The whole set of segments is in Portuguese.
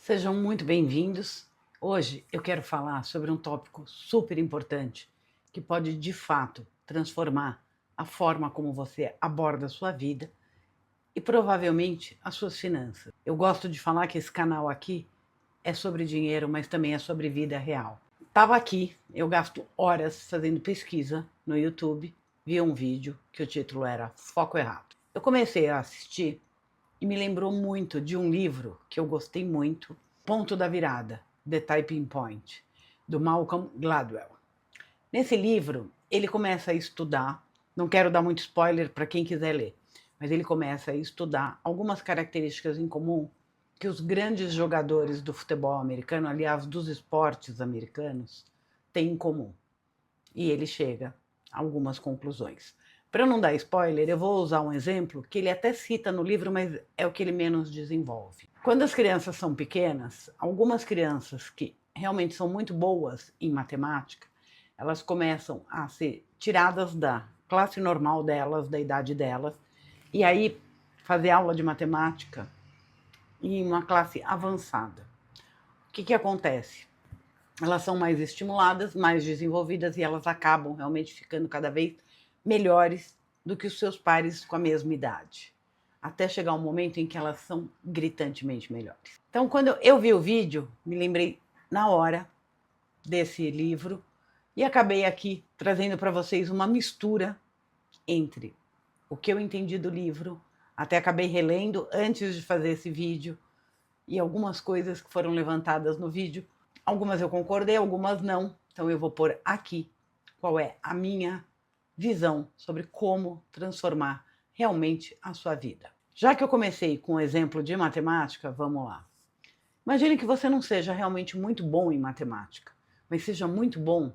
Sejam muito bem-vindos. Hoje eu quero falar sobre um tópico super importante que pode de fato transformar a forma como você aborda a sua vida e provavelmente as suas finanças. Eu gosto de falar que esse canal aqui é sobre dinheiro, mas também é sobre vida real. Estava aqui, eu gasto horas fazendo pesquisa no YouTube, vi um vídeo que o título era Foco Errado. Eu comecei a assistir e me lembrou muito de um livro que eu gostei muito, Ponto da Virada, The Tipping Point, do Malcolm Gladwell. Nesse livro, ele começa a estudar, não quero dar muito spoiler para quem quiser ler, mas ele começa a estudar algumas características em comum que os grandes jogadores do futebol americano, aliás, dos esportes americanos, têm em comum. E ele chega a algumas conclusões. Para não dar spoiler, eu vou usar um exemplo que ele até cita no livro, mas é o que ele menos desenvolve. Quando as crianças são pequenas, algumas crianças que realmente são muito boas em matemática, elas começam a ser tiradas da classe normal delas, da idade delas, e aí fazer aula de matemática em uma classe avançada. O que acontece? Elas são mais estimuladas, mais desenvolvidas e elas acabam realmente ficando cada vez melhores do que os seus pares com a mesma idade. Até chegar um momento em que elas são gritantemente melhores. Então, quando eu vi o vídeo, me lembrei na hora desse livro e acabei aqui trazendo para vocês uma mistura entre o que eu entendi do livro, até acabei relendo antes de fazer esse vídeo, e algumas coisas que foram levantadas no vídeo. Algumas eu concordei, algumas não. Então eu vou pôr aqui qual é a minha visão sobre como transformar realmente a sua vida. Já que eu comecei com um exemplo de matemática, vamos lá. Imagine que você não seja realmente muito bom em matemática, mas seja muito bom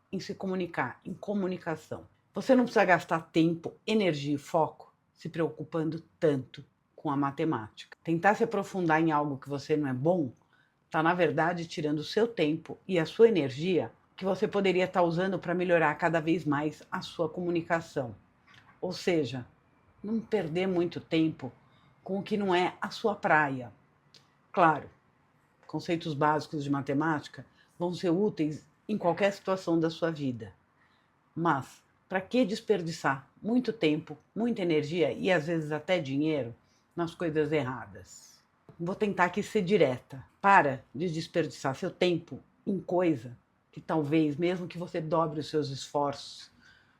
em se comunicar, em comunicação. Você não precisa gastar tempo, energia e foco se preocupando tanto com a matemática. Tentar se aprofundar em algo que você não é bom está, na verdade, tirando o seu tempo e a sua energia que você poderia estar usando para melhorar cada vez mais a sua comunicação. Ou seja, não perder muito tempo com o que não é a sua praia. Claro, conceitos básicos de matemática vão ser úteis em qualquer situação da sua vida. Mas para que desperdiçar muito tempo, muita energia e às vezes até dinheiro nas coisas erradas? Vou tentar aqui ser direta. Para de desperdiçar seu tempo em coisa que talvez, mesmo que você dobre os seus esforços,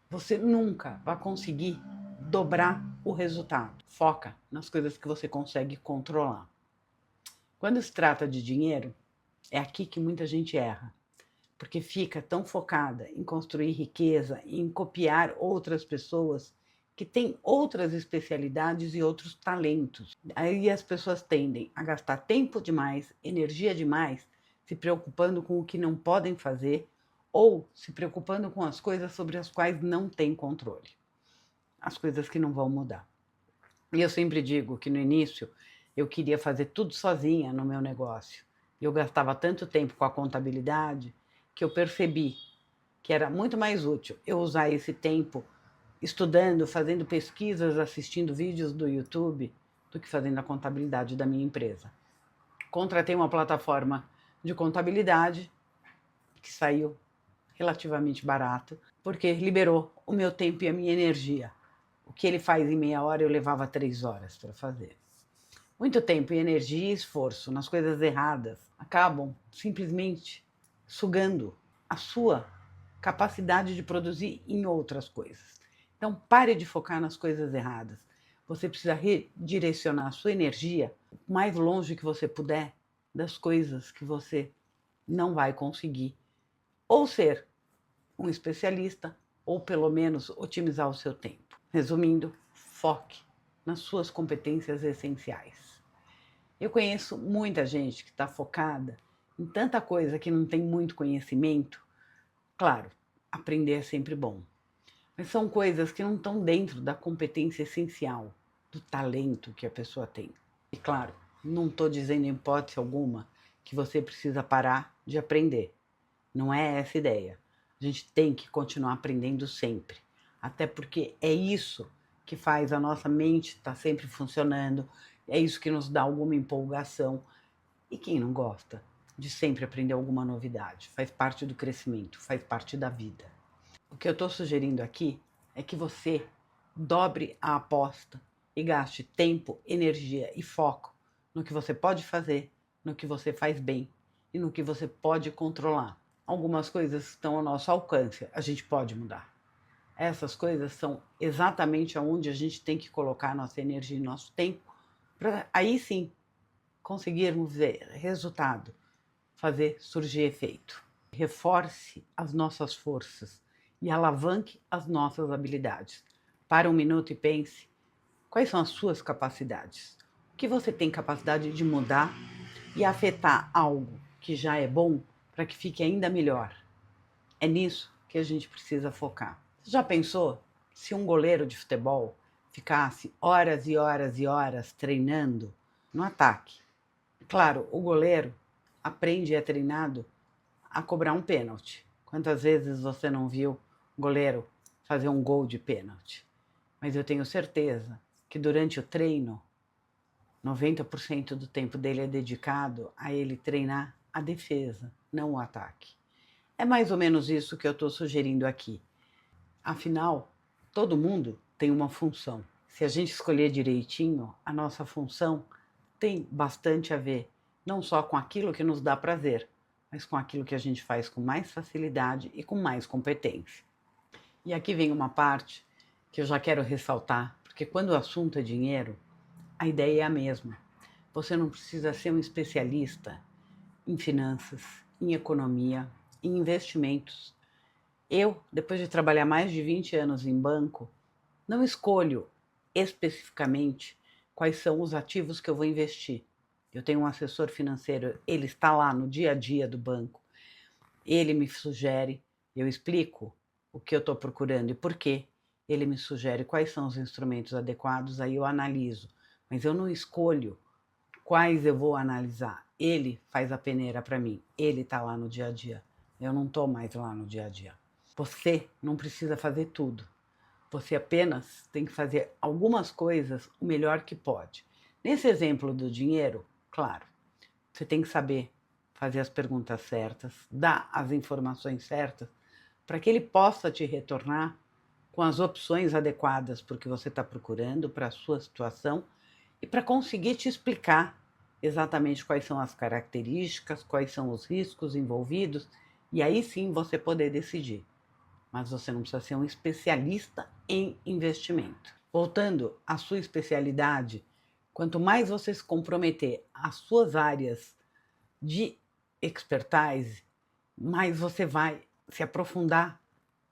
você nunca vai conseguir dobrar o resultado. Foca nas coisas que você consegue controlar. Quando se trata de dinheiro, é aqui que muita gente erra, porque fica tão focada em construir riqueza, em copiar outras pessoas que têm outras especialidades e outros talentos. Aí as pessoas tendem a gastar tempo demais, energia demais, se preocupando com o que não podem fazer ou se preocupando com as coisas sobre as quais não têm controle, as coisas que não vão mudar. E eu sempre digo que no início eu queria fazer tudo sozinha no meu negócio. E eu gastava tanto tempo com a contabilidade que eu percebi que era muito mais útil eu usar esse tempo estudando, fazendo pesquisas, assistindo vídeos do YouTube, do que fazendo a contabilidade da minha empresa. Contratei uma plataforma de contabilidade que saiu relativamente barato, porque liberou o meu tempo e a minha energia. O que ele faz em meia hora, eu levava 3 horas para fazer. Muito tempo e energia e esforço nas coisas erradas acabam simplesmente sugando a sua capacidade de produzir em outras coisas. Então, pare de focar nas coisas erradas. Você precisa redirecionar a sua energia o mais longe que você puder das coisas que você não vai conseguir. Ou ser um especialista, ou pelo menos otimizar o seu tempo. Resumindo, foque nas suas competências essenciais. Eu conheço muita gente que está focada em tanta coisa que não tem muito conhecimento. Claro, aprender é sempre bom, mas são coisas que não estão dentro da competência essencial, do talento que a pessoa tem. E claro, não estou dizendo em hipótese alguma que você precisa parar de aprender. Não é essa a ideia. A gente tem que continuar aprendendo sempre, até porque é isso que faz a nossa mente estar sempre funcionando, é isso que nos dá alguma empolgação. E quem não gosta de sempre aprender alguma novidade? Faz parte do crescimento, faz parte da vida. O que eu estou sugerindo aqui é que você dobre a aposta e gaste tempo, energia e foco no que você pode fazer, no que você faz bem e no que você pode controlar. Algumas coisas estão ao nosso alcance, a gente pode mudar. Essas coisas são exatamente aonde a gente tem que colocar nossa energia e nosso tempo para aí sim conseguirmos ver resultado, fazer surgir efeito. Reforce as nossas forças e alavanque as nossas habilidades. Para um minuto e pense: quais são as suas capacidades? O que você tem capacidade de mudar e afetar algo que já é bom para que fique ainda melhor? É nisso que a gente precisa focar. Você já pensou se um goleiro de futebol ficasse horas e horas e horas treinando no ataque? Claro, o goleiro aprende e é treinado a cobrar um pênalti. Quantas vezes você não viu o goleiro fazer um gol de pênalti? Mas eu tenho certeza que durante o treino, 90% do tempo dele é dedicado a ele treinar a defesa, não o ataque. É mais ou menos isso que eu estou sugerindo aqui. Afinal, todo mundo tem uma função. Se a gente escolher direitinho, a nossa função tem bastante a ver, não só com aquilo que nos dá prazer, mas com aquilo que a gente faz com mais facilidade e com mais competência. E aqui vem uma parte que eu já quero ressaltar, porque quando o assunto é dinheiro, a ideia é a mesma. Você não precisa ser um especialista em finanças, em economia, em investimentos. Eu, depois de trabalhar mais de 20 anos em banco, não escolho especificamente quais são os ativos que eu vou investir. Eu tenho um assessor financeiro, ele está lá no dia a dia do banco, ele me sugere, eu explico o que eu estou procurando e por quê. Ele me sugere quais são os instrumentos adequados, aí eu analiso. Mas eu não escolho quais eu vou analisar. Ele faz a peneira para mim, ele está lá no dia a dia. Eu não estou mais lá no dia a dia. Você não precisa fazer tudo. Você apenas tem que fazer algumas coisas o melhor que pode. Nesse exemplo do dinheiro, claro, você tem que saber fazer as perguntas certas, dar as informações certas, para que ele possa te retornar com as opções adequadas para o que você está procurando, para a sua situação, e para conseguir te explicar exatamente quais são as características, quais são os riscos envolvidos, e aí sim você poder decidir. Mas você não precisa ser um especialista em investimento. Voltando à sua especialidade, quanto mais você se comprometer às suas áreas de expertise, mais você vai se aprofundar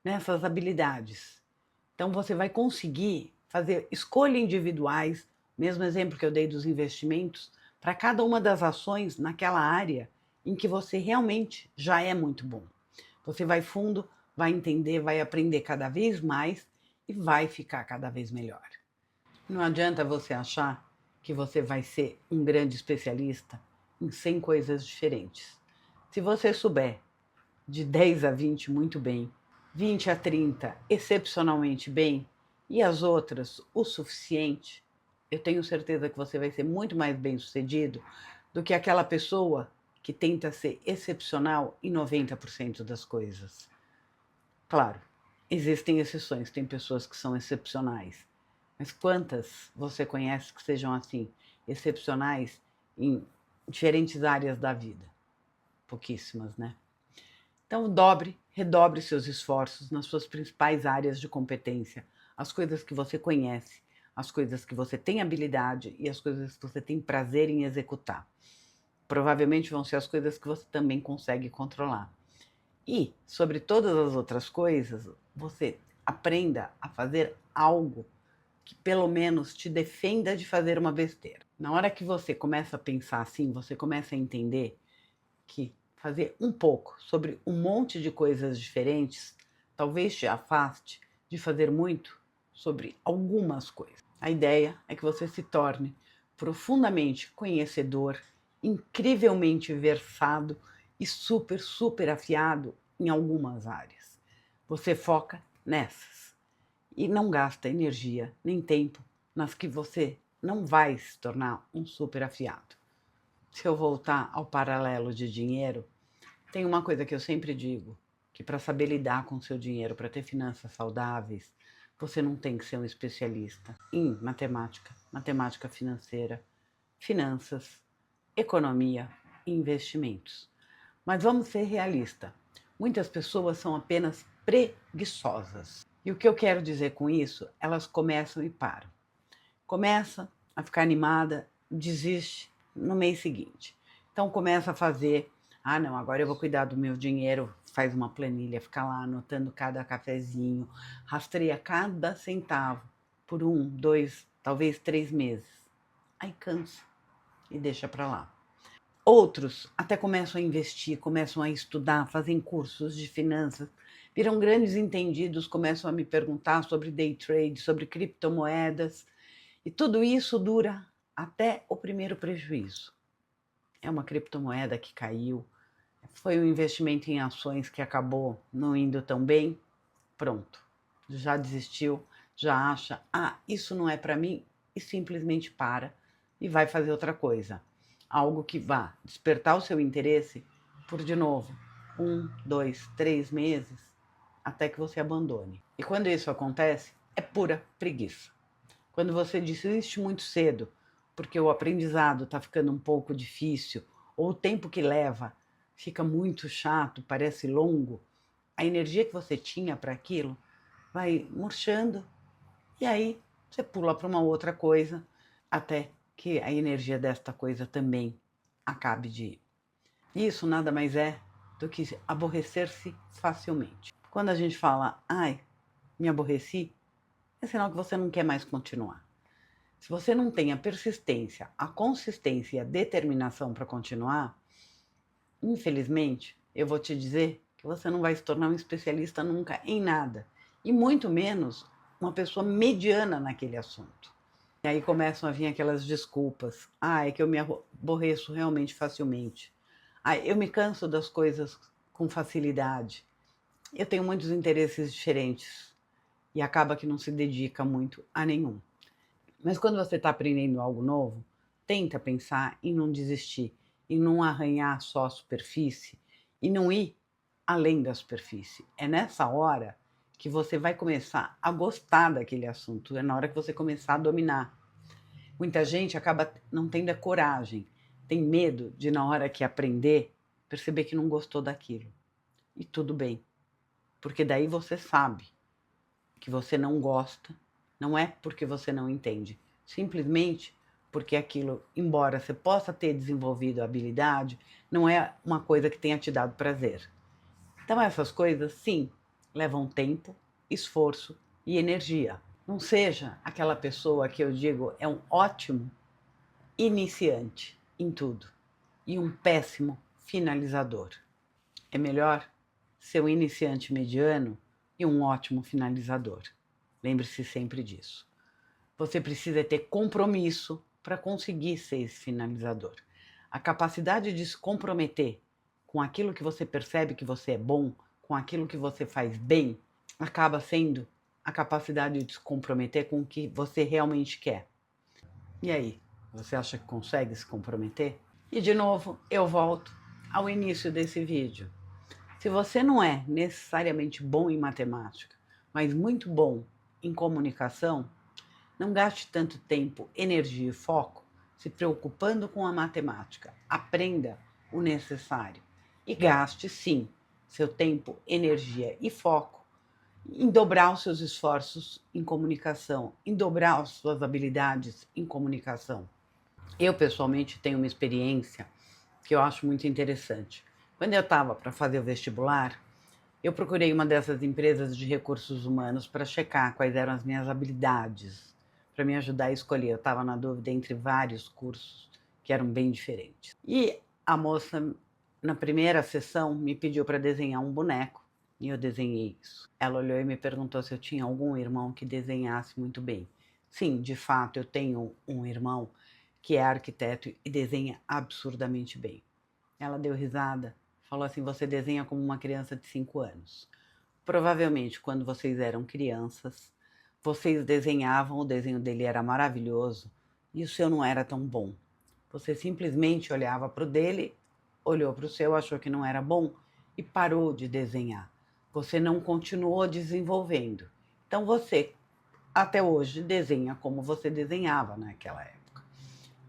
nessas habilidades. Então você vai conseguir fazer escolhas individuais, mesmo exemplo que eu dei dos investimentos, para cada uma das ações naquela área em que você realmente já é muito bom. Você vai fundo, vai entender, vai aprender cada vez mais e vai ficar cada vez melhor. Não adianta você achar que você vai ser um grande especialista em 100 coisas diferentes. Se você souber de 10 a 20 muito bem, 20 a 30 excepcionalmente bem e as outras o suficiente, eu tenho certeza que você vai ser muito mais bem-sucedido do que aquela pessoa que tenta ser excepcional em 90% das coisas. Claro, existem exceções, tem pessoas que são excepcionais, mas quantas você conhece que sejam assim, excepcionais em diferentes áreas da vida? Pouquíssimas, né? Então, redobre seus esforços nas suas principais áreas de competência, as coisas que você conhece, as coisas que você tem habilidade e as coisas que você tem prazer em executar. Provavelmente vão ser as coisas que você também consegue controlar. E, sobre todas as outras coisas, você aprenda a fazer algo que pelo menos te defenda de fazer uma besteira. Na hora que você começa a pensar assim, você começa a entender que fazer um pouco sobre um monte de coisas diferentes talvez te afaste de fazer muito sobre algumas coisas. A ideia é que você se torne profundamente conhecedor, incrivelmente versado e super, super afiado em algumas áreas. Você foca nessas e não gasta energia nem tempo nas que você não vai se tornar um super afiado. se eu voltar ao paralelo de dinheiro, tem uma coisa que eu sempre digo, que para saber lidar com o seu dinheiro, para ter finanças saudáveis, você não tem que ser um especialista em matemática, matemática financeira, finanças, economia e investimentos. Mas vamos ser realistas. Muitas pessoas são apenas preguiçosas. E o que eu quero dizer com isso? Elas começam e param. Começa a ficar animada, desiste no mês seguinte. Então começa a fazer, não, agora eu vou cuidar do meu dinheiro, faz uma planilha, fica lá anotando cada cafezinho, rastreia cada centavo por 1, 2, talvez 3 meses. Aí cansa e deixa para lá. Outros até começam a investir, começam a estudar, fazem cursos de finanças, viram grandes entendidos, começam a me perguntar sobre day trade, sobre criptomoedas, e tudo isso dura até o primeiro prejuízo. É uma criptomoeda que caiu, foi um investimento em ações que acabou não indo tão bem, pronto, já desistiu, já acha, isso não é para mim, e simplesmente para e vai fazer outra coisa. Algo que vá despertar o seu interesse por, de novo, 1, 2, 3 meses, até que você abandone. E quando isso acontece, é pura preguiça. Quando você desiste muito cedo, porque o aprendizado está ficando um pouco difícil, ou o tempo que leva fica muito chato, parece longo, a energia que você tinha para aquilo vai murchando, e aí você pula para uma outra coisa, até que a energia desta coisa também acabe de ir. Isso nada mais é do que aborrecer-se facilmente. Quando a gente fala, me aborreci, é sinal que você não quer mais continuar. Se você não tem a persistência, a consistência e a determinação para continuar, infelizmente, eu vou te dizer que você não vai se tornar um especialista nunca em nada, e muito menos uma pessoa mediana naquele assunto. E aí começam a vir aquelas desculpas. É que eu me aborreço realmente facilmente. Eu me canso das coisas com facilidade. Eu tenho muitos interesses diferentes e acaba que não se dedica muito a nenhum. Mas quando você está aprendendo algo novo, tenta pensar em não desistir, em não arranhar só a superfície e não ir além da superfície. É nessa hora que você vai começar a gostar daquele assunto, é na hora que você começar a dominar. Muita gente acaba não tendo a coragem, tem medo de, na hora que aprender, perceber que não gostou daquilo. E tudo bem, porque daí você sabe que você não gosta, não é porque você não entende, simplesmente porque aquilo, embora você possa ter desenvolvido a habilidade, não é uma coisa que tenha te dado prazer. Então essas coisas, sim, levam tempo, esforço e energia. Não seja aquela pessoa que eu digo é um ótimo iniciante em tudo e um péssimo finalizador. É melhor ser um iniciante mediano e um ótimo finalizador. Lembre-se sempre disso. Você precisa ter compromisso para conseguir ser esse finalizador. A capacidade de se comprometer com aquilo que você percebe que você é bom, com aquilo que você faz bem, acaba sendo a capacidade de se comprometer com o que você realmente quer. E aí, você acha que consegue se comprometer? E de novo, eu volto ao início desse vídeo. Se você não é necessariamente bom em matemática, mas muito bom em comunicação, não gaste tanto tempo, energia e foco se preocupando com a matemática. Aprenda o necessário e gaste, sim, seu tempo, energia e foco em dobrar os seus esforços em comunicação, em dobrar as suas habilidades em comunicação. Eu, pessoalmente, tenho uma experiência que eu acho muito interessante. Quando eu estava para fazer o vestibular, eu procurei uma dessas empresas de recursos humanos para checar quais eram as minhas habilidades, para me ajudar a escolher. Eu estava na dúvida entre vários cursos que eram bem diferentes. E a moça, na primeira sessão, me pediu para desenhar um boneco e eu desenhei isso. Ela olhou e me perguntou se eu tinha algum irmão que desenhasse muito bem. Sim, de fato, eu tenho um irmão que é arquiteto e desenha absurdamente bem. Ela deu risada, falou assim: você desenha como uma criança de 5 anos. Provavelmente, quando vocês eram crianças, vocês desenhavam, o desenho dele era maravilhoso e o seu não era tão bom. Você simplesmente olhava para o dele, olhou para o seu, achou que não era bom e parou de desenhar. Você não continuou desenvolvendo. Então você, até hoje, desenha como você desenhava naquela época.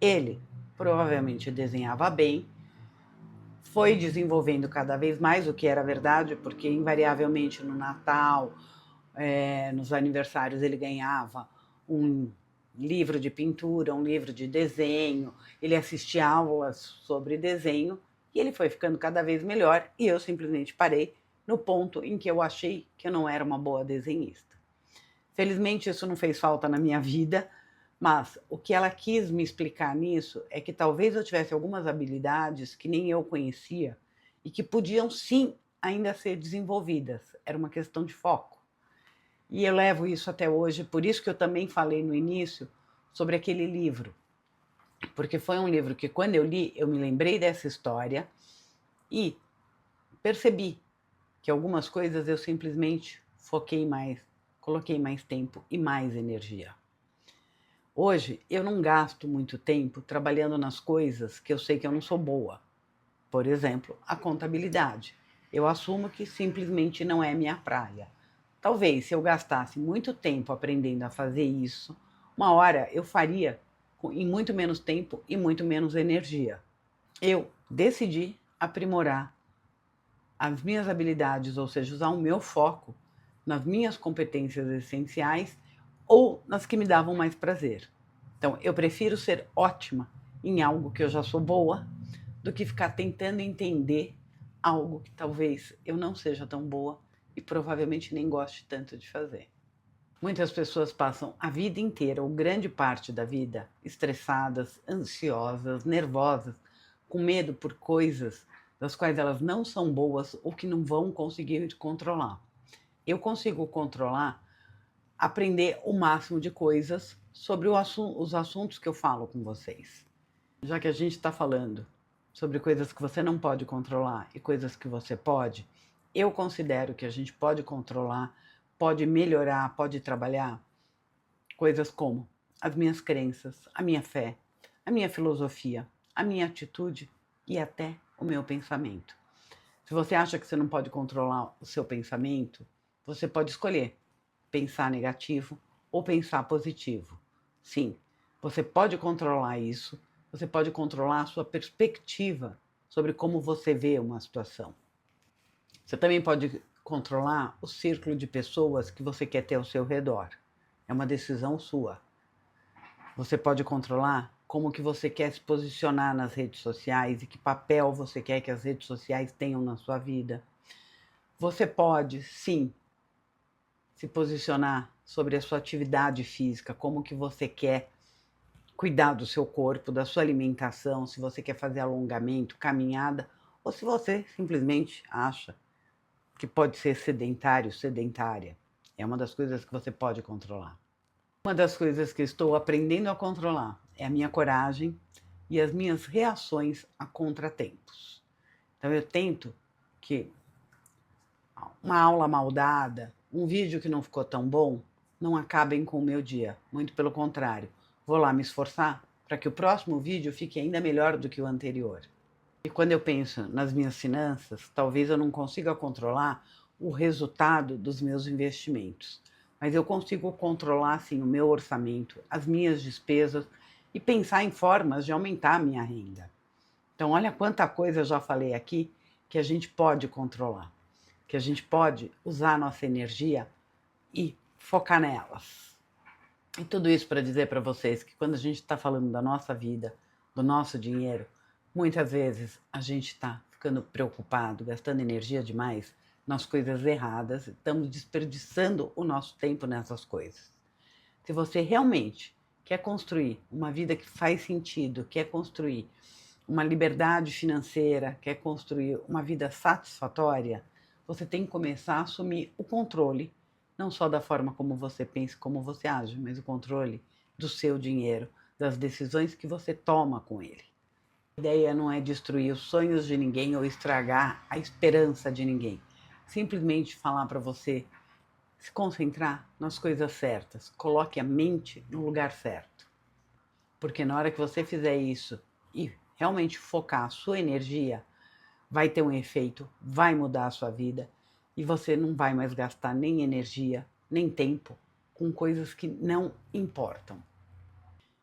Ele provavelmente desenhava bem, foi desenvolvendo cada vez mais, o que era verdade, porque invariavelmente no Natal, nos aniversários ele ganhava um livro de pintura, um livro de desenho, ele assistia aulas sobre desenho e ele foi ficando cada vez melhor e eu simplesmente parei no ponto em que eu achei que eu não era uma boa desenhista. Felizmente isso não fez falta na minha vida, mas o que ela quis me explicar nisso é que talvez eu tivesse algumas habilidades que nem eu conhecia e que podiam sim ainda ser desenvolvidas. Era uma questão de foco. E eu levo isso até hoje, por isso que eu também falei no início sobre aquele livro. Porque foi um livro que quando eu li, eu me lembrei dessa história e percebi que algumas coisas eu simplesmente foquei mais, coloquei mais tempo e mais energia. Hoje, eu não gasto muito tempo trabalhando nas coisas que eu sei que eu não sou boa. Por exemplo, a contabilidade. Eu assumo que simplesmente não é minha praia. Talvez, se eu gastasse muito tempo aprendendo a fazer isso, uma hora eu faria em muito menos tempo e muito menos energia. Eu decidi aprimorar as minhas habilidades, ou seja, usar o meu foco nas minhas competências essenciais ou nas que me davam mais prazer. Então, eu prefiro ser ótima em algo que eu já sou boa do que ficar tentando entender algo que talvez eu não seja tão boa e provavelmente nem goste tanto de fazer. Muitas pessoas passam a vida inteira, ou grande parte da vida, estressadas, ansiosas, nervosas, com medo por coisas das quais elas não são boas ou que não vão conseguir controlar. Eu consigo controlar, aprender o máximo de coisas sobre os assuntos que eu falo com vocês. Já que a gente está falando sobre coisas que você não pode controlar e coisas que você pode, eu considero que a gente pode controlar, pode melhorar, pode trabalhar coisas como as minhas crenças, a minha fé, a minha filosofia, a minha atitude e até o meu pensamento. Se você acha que você não pode controlar o seu pensamento, você pode escolher pensar negativo ou pensar positivo. Sim, você pode controlar isso, você pode controlar a sua perspectiva sobre como você vê uma situação. Você também pode controlar o círculo de pessoas que você quer ter ao seu redor. É uma decisão sua. Você pode controlar como que você quer se posicionar nas redes sociais e que papel você quer que as redes sociais tenham na sua vida. Você pode, sim, se posicionar sobre a sua atividade física, como que você quer cuidar do seu corpo, da sua alimentação, se você quer fazer alongamento, caminhada, ou se você simplesmente acha que pode ser sedentário, sedentária. É uma das coisas que você pode controlar. Uma das coisas que estou aprendendo a controlar é a minha coragem e as minhas reações a contratempos. Então eu tento que uma aula mal dada, um vídeo que não ficou tão bom, não acabem com o meu dia. Muito pelo contrário, vou lá me esforçar para que o próximo vídeo fique ainda melhor do que o anterior. E quando eu penso nas minhas finanças, talvez eu não consiga controlar o resultado dos meus investimentos, mas eu consigo controlar, sim, o meu orçamento, as minhas despesas e pensar em formas de aumentar a minha renda. Então, olha quanta coisa eu já falei aqui que a gente pode controlar, que a gente pode usar a nossa energia e focar nelas. E tudo isso para dizer para vocês que quando a gente está falando da nossa vida, do nosso dinheiro, muitas vezes a gente está ficando preocupado, gastando energia demais nas coisas erradas, estamos desperdiçando o nosso tempo nessas coisas. Se você realmente quer construir uma vida que faz sentido, quer construir uma liberdade financeira, quer construir uma vida satisfatória, você tem que começar a assumir o controle, não só da forma como você pensa, como você age, mas o controle do seu dinheiro, das decisões que você toma com ele. A ideia não é destruir os sonhos de ninguém ou estragar a esperança de ninguém. Simplesmente falar para você se concentrar nas coisas certas. Coloque a mente no lugar certo. Porque na hora que você fizer isso, e realmente focar a sua energia, vai ter um efeito, vai mudar a sua vida e você não vai mais gastar nem energia, nem tempo com coisas que não importam.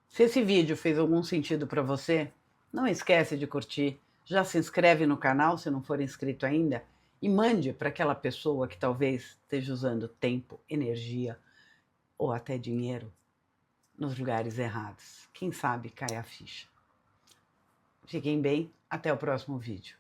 Se esse vídeo fez algum sentido para você, não esquece de curtir, já se inscreve no canal se não for inscrito ainda e mande para aquela pessoa que talvez esteja usando tempo, energia ou até dinheiro nos lugares errados. Quem sabe cai a ficha. Fiquem bem, até o próximo vídeo.